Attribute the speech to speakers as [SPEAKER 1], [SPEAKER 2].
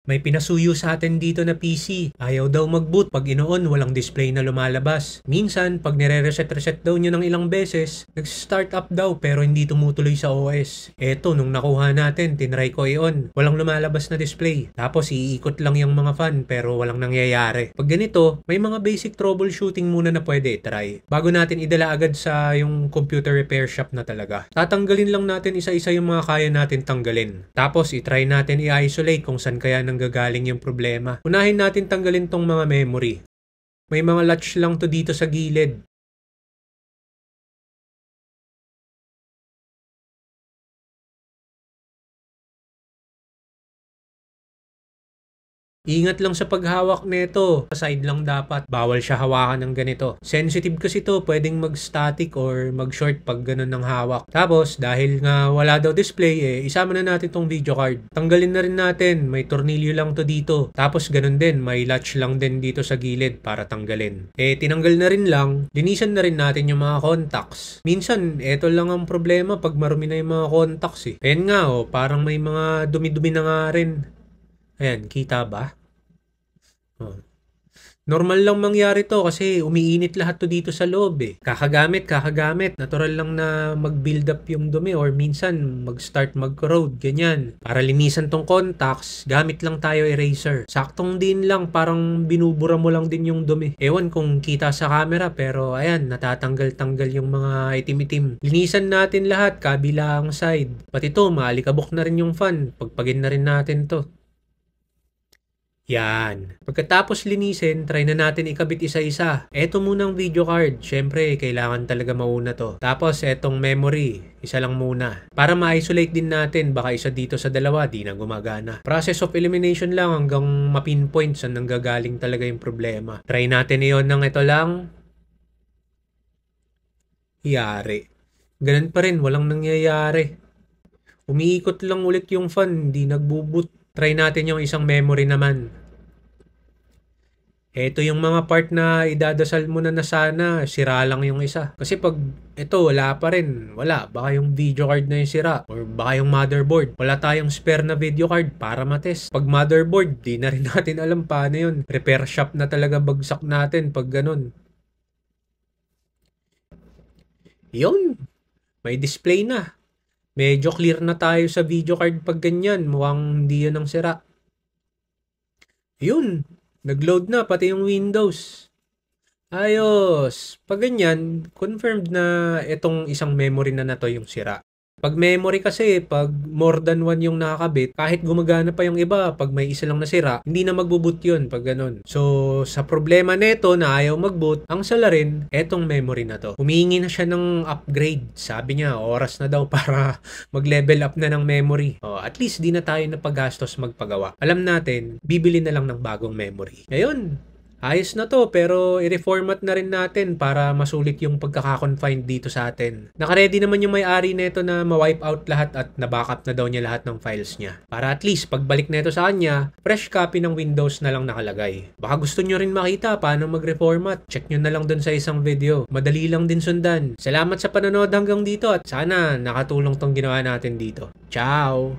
[SPEAKER 1] May pinasuyo sa atin dito na PC. Ayaw daw mag-boot. Pag inoon, walang display na lumalabas. Minsan, pag nire-reset daw nyo ng ilang beses, nag-start up daw pero hindi tumutuloy sa OS. Eto, nung nakuha natin, tinry ko i-on. Walang lumalabas na display. Tapos, iikot lang yung mga fan pero walang nangyayari. Pag ganito, may mga basic troubleshooting muna na pwede i-try. Bago natin idala agad sa yung computer repair shop na talaga. Tatanggalin lang natin isa-isa yung mga kaya natin tanggalin. Tapos, i-try natin i-isolate kung saan kaya nanggagaling yung problema. Unahin natin tanggalin tong mga memory. May mga latch lang to dito sa gilid. Ingat lang sa paghawak nito. Sa side lang dapat. Bawal siya hawakan ng ganito. Sensitive kasi to. Pwedeng mag-static or mag-short pag ganun ng hawak. Tapos, dahil nga wala daw display, isama na natin tong video card. Tanggalin na rin natin. May tornilyo lang to dito. Tapos, ganun din. May latch lang din dito sa gilid para tanggalin. Tinanggal na rin lang. Linisan na rin natin yung mga contacts. Minsan, eto lang ang problema pag marumi na yung mga contacts Ayan nga parang may mga dumi-dumi na nga rin. Ayan, kita ba? Oh. Normal lang mangyari to kasi umiinit lahat to dito sa loob Kakagamit. Natural lang na mag-build up yung dumi or minsan mag-start mag-corrode, ganyan. Para linisan tong contacts, gamit lang tayo eraser. Saktong din lang, parang binubura mo lang din yung dumi. Ewan kung kita sa camera pero ayan, natatanggal-tanggal yung mga itim-itim. Linisan natin lahat, kabilang side. Pati to, maalikabok na rin yung fan. Pagpagin na rin natin to. Yan. Pagkatapos linisin, try na natin ikabit isa-isa. Eto munang video card. Syempre, kailangan talaga mauna to. Tapos, etong memory. Isa lang muna. Para ma-isolate din natin, baka isa dito sa dalawa, di na gumagana. Process of elimination lang hanggang ma-pinpoint saan nanggagaling talaga yung problema. Try natin iyon ng ito lang. Yari. Ganun pa rin, walang nangyayari. Umiikot lang ulit yung fan, hindi nagbuboot. Try natin yung isang memory naman. Ito yung mga part na idadasal mo na sana sira lang yung isa. Kasi pag ito wala pa rin, wala. Baka yung video card na yung sira or baka yung motherboard. Wala tayong spare na video card para matest. Pag motherboard, di na rin natin alam paano yun. Repair shop na talaga bagsak natin pag ganun. Yun, may display na. Medyo clear na tayo sa video card pag ganyan. Mukhang hindi yun ang sira. Yun. Nag-load na pati yung Windows. Ayos. Pag ganyan, confirmed na itong isang memory na to yung sira. Pag memory kasi, pag more than one yung nakakabit, kahit gumagana pa yung iba, pag may isa lang nasira, hindi na magbo-boot yun pag ganun. So, sa problema neto na ayaw mag-boot, ang sala rin, etong memory na to. Humihingi na siya ng upgrade. Sabi niya, oras na daw para mag-level up na ng memory. At least di na tayo napagastos magpagawa. Alam natin, bibili na lang ng bagong memory. Ngayon, ayos na to pero i-reformat na rin natin para masulit yung pagkaka-confine dito sa atin. Naka-ready naman yung may-ari nito na ma-wipe out lahat at na-backup na daw niya lahat ng files niya. Para at least pagbalik nito sa kanya, fresh copy ng Windows na lang nakalagay. Baka gusto nyo rin makita paano mag-reformat. Check nyo na lang dun sa isang video. Madali lang din sundan. Salamat sa panonood hanggang dito at sana nakatulong tong ginawa natin dito. Ciao!